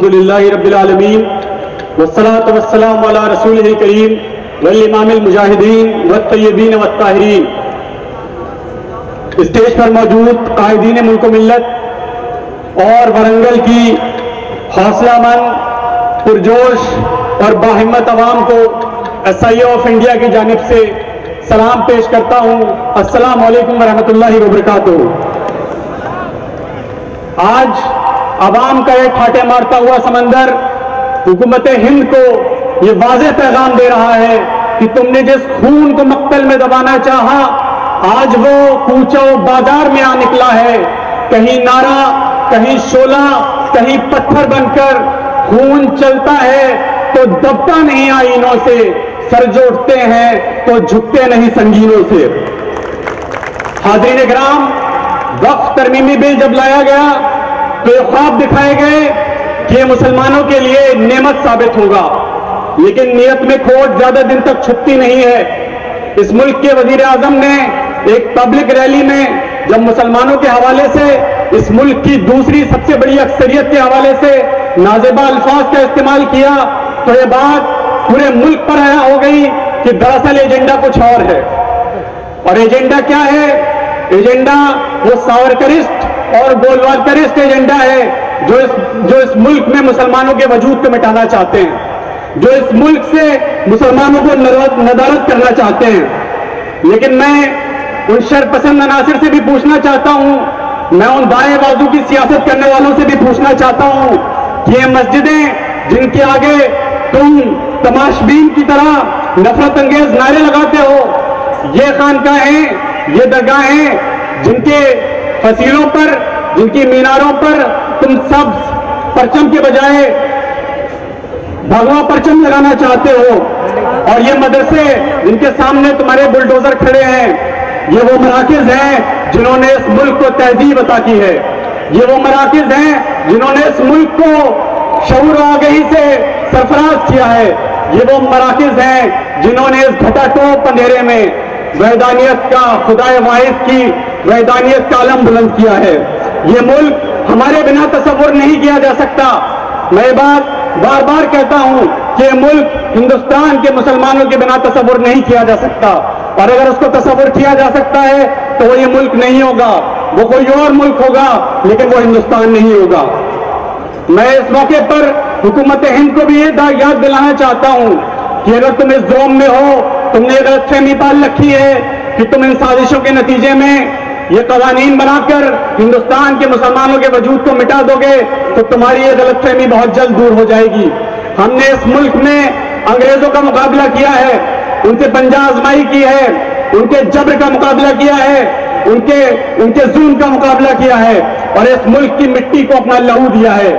अल्हम्दुलिल्लाहि रब्बिल आलमीन वस्सलातु वस्सलामु अला रसूलिल करीम वल इमामिल मुजाहिदीन वत्तय्यबीन वत्ताहिरीन। स्टेज पर मौजूद कायदीन मुल्क मिल्लत और वरंगल की हौसलामंद, पुरजोश और बाहिम्मत अवाम को एसआईए ऑफ इंडिया की जानिब से सलाम पेश करता हूं। अस्सलाम वालेकुम वरहमतुल्लाहि वबरकातुहू। आज अवाम का एक ठाटे मारता हुआ समंदर हुकूमत हिंद को ये वाज़ेह पैगाम दे रहा है कि तुमने जिस खून को मक्तल में दबाना चाहा, आज वो कूचो बाजार में आ निकला है। कहीं नारा, कहीं शोला, कहीं पत्थर बनकर खून चलता है तो दबता नहीं आईनों से, सर जोड़ते हैं तो झुकते नहीं संगीनों से। हाज़रीन इकराम, वक्फ तरमीमी बिल जब लाया गया तो ये ख्वाब दिखाए गए कि ये मुसलमानों के लिए नेमत साबित होगा, लेकिन नियत में खोट ज्यादा दिन तक छुपती नहीं है। इस मुल्क के वजीर आजम ने एक पब्लिक रैली में जब मुसलमानों के हवाले से, इस मुल्क की दूसरी सबसे बड़ी अक्सरियत के हवाले से नाज़ेबा अल्फाज का इस्तेमाल किया तो ये बात पूरे मुल्क पर आया हो गई कि दरअसल एजेंडा कुछ और है। और एजेंडा क्या है? एजेंडा वो सावरकरिस्ट और गोलवालकरिस्ट एजेंडा है जो इस मुल्क में मुसलमानों के वजूद को मिटाना चाहते हैं, जो इस मुल्क से मुसलमानों को नदारत करना चाहते हैं। लेकिन मैं उन शरपसंद अनासिर से भी पूछना चाहता हूं, मैं उन दाएं बाजू की सियासत करने वालों से भी पूछना चाहता हूं कि ये मस्जिदें जिनके आगे तुम तमाशबीन की तरह नफरत अंगेज नारे लगाते हो, ये खानकाहें, ये दरगाहें जिनके फसीलों पर, जिनकी मीनारों पर तुम सब परचम के बजाय भगवा परचम लगाना चाहते हो, और ये मदरसे जिनके सामने तुम्हारे बुलडोजर खड़े हैं, ये वो मराकिज हैं जिन्होंने इस मुल्क को तहजीब अता की है। ये वो मराकिज हैं जिन्होंने इस मुल्क को शऊर और आगाही से सरफराज किया है। ये वो मराकिज हैं जिन्होंने इस घटाटोप अंधेरे में वहदानियत का, खुदाए वाहिद की वहदानियत का आलम बुलंद किया है। ये मुल्क हमारे बिना तसव्वुर नहीं किया जा सकता। मैं ये बात बार बार कहता हूं कि ये मुल्क हिंदुस्तान के मुसलमानों के बिना तसव्वुर नहीं किया जा सकता, और अगर उसको तसव्वुर किया जा सकता है तो वो ये मुल्क नहीं होगा, वो कोई और मुल्क होगा, लेकिन वो हिंदुस्तान नहीं होगा। मैं इस मौके पर हुकूमत हिंद को भी ये याद दिलाना चाहता हूं कि अगर तुम इस जोम में हो, तुमने ये गलतफहमी पाल रखी है कि तुम इन साजिशों के नतीजे में ये कवानीन बनाकर हिंदुस्तान के मुसलमानों के वजूद को मिटा दोगे, तो तुम्हारी ये गलतफहमी बहुत जल्द दूर हो जाएगी। हमने इस मुल्क में अंग्रेजों का मुकाबला किया है, उनसे पंजा आजमाई की है, उनके जबर का मुकाबला किया है, उनके जुल्म का मुकाबला किया है, और इस मुल्क की मिट्टी को अपना लहू दिया है।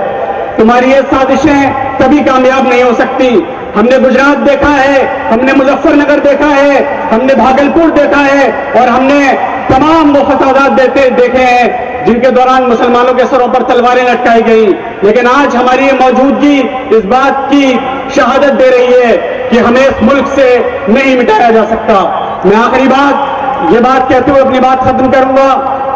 तुम्हारी ये साजिशें कभी कामयाब नहीं हो सकती। हमने गुजरात देखा है, हमने मुजफ्फरनगर देखा है, हमने भागलपुर देखा है, और हमने तमाम वो फसादात देखे हैं जिनके दौरान मुसलमानों के सरों पर तलवारें लटकाई गई। लेकिन आज हमारी ये मौजूदगी इस बात की शहादत दे रही है कि हमें इस मुल्क से नहीं मिटाया जा सकता। मैं आखिरी बात ये बात कहते हुए अपनी बात खत्म करूंगा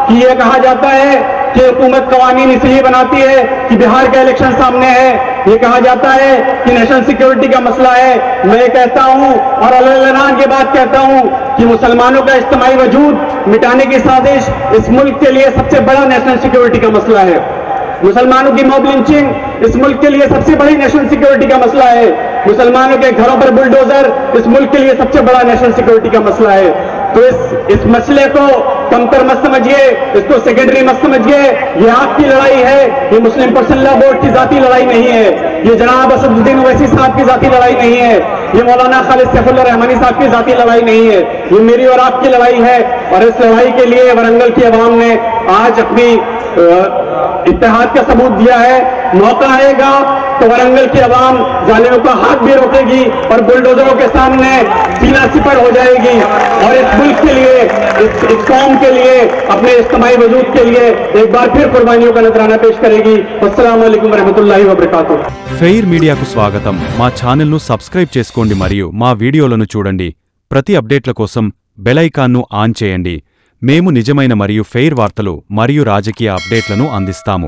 कि यह कहा जाता है कि हुकूमत कवानीन इसलिए बनाती है कि बिहार का इलेक्शन सामने है, ये कहा जाता है कि नेशनल सिक्योरिटी का मसला है। मैं ये कहता हूं और अल्लाह ये बात कहता हूं कि मुसलमानों का इज्तिमाई वजूद मिटाने की साजिश इस मुल्क के लिए सबसे बड़ा नेशनल सिक्योरिटी का मसला है। मुसलमानों की मॉब लिंचिंग इस मुल्क के लिए सबसे बड़ी नेशनल सिक्योरिटी का मसला है। मुसलमानों के घरों पर बुलडोजर इस मुल्क के लिए सबसे बड़ा नेशनल सिक्योरिटी का मसला है। तो इस मसले को कमतर मत समझिए, इसको सेकेंडरी मत समझिए। ये आपकी लड़ाई है, ये मुस्लिम पर्सनल लॉ बोर्ड की जाती लड़ाई नहीं है, ये जनाब असदुद्दीन ओवैसी साहब की जाती लड़ाई नहीं है, ये मौलाना खालिद सैफुल्लाह रहमानी साहब की जाती लड़ाई नहीं है, ये मेरी और आपकी लड़ाई है। और इस लड़ाई के लिए वरंगल की अवाम ने आज अपनी इत्तेहाद का सबूत दिया है। मौका आएगा तो वरंगल की अवाम जालिमों का हाथ भी रोकेगी और बुलडोजरों के सामने सीना सिपर हो जाएगी, और इस मुल्क के लिए, इस कौम के लिए, अपने इज्तिमाई वजूद के लिए एक बार फिर कुर्बानियों का नजराना पेश करेगी। अस्सलाम वालेकुम वरहमतुल्लाहि वबरकातुहू। ఫెయిర్ మీడియాకు స్వాగతం। మా ఛానల్ను సబ్స్క్రైబ్ చేసుకోండి మరియు మా వీడియోలను చూడండి। ప్రతి అప్డేట్ల కోసం బెల్ ఐకాన్ను ఆన్ చేయండి। మేము నిజమైన మరియు ఫెయిర్ వార్తలు మరియు రాజకీయ అప్డేట్లను అందిస్తాము।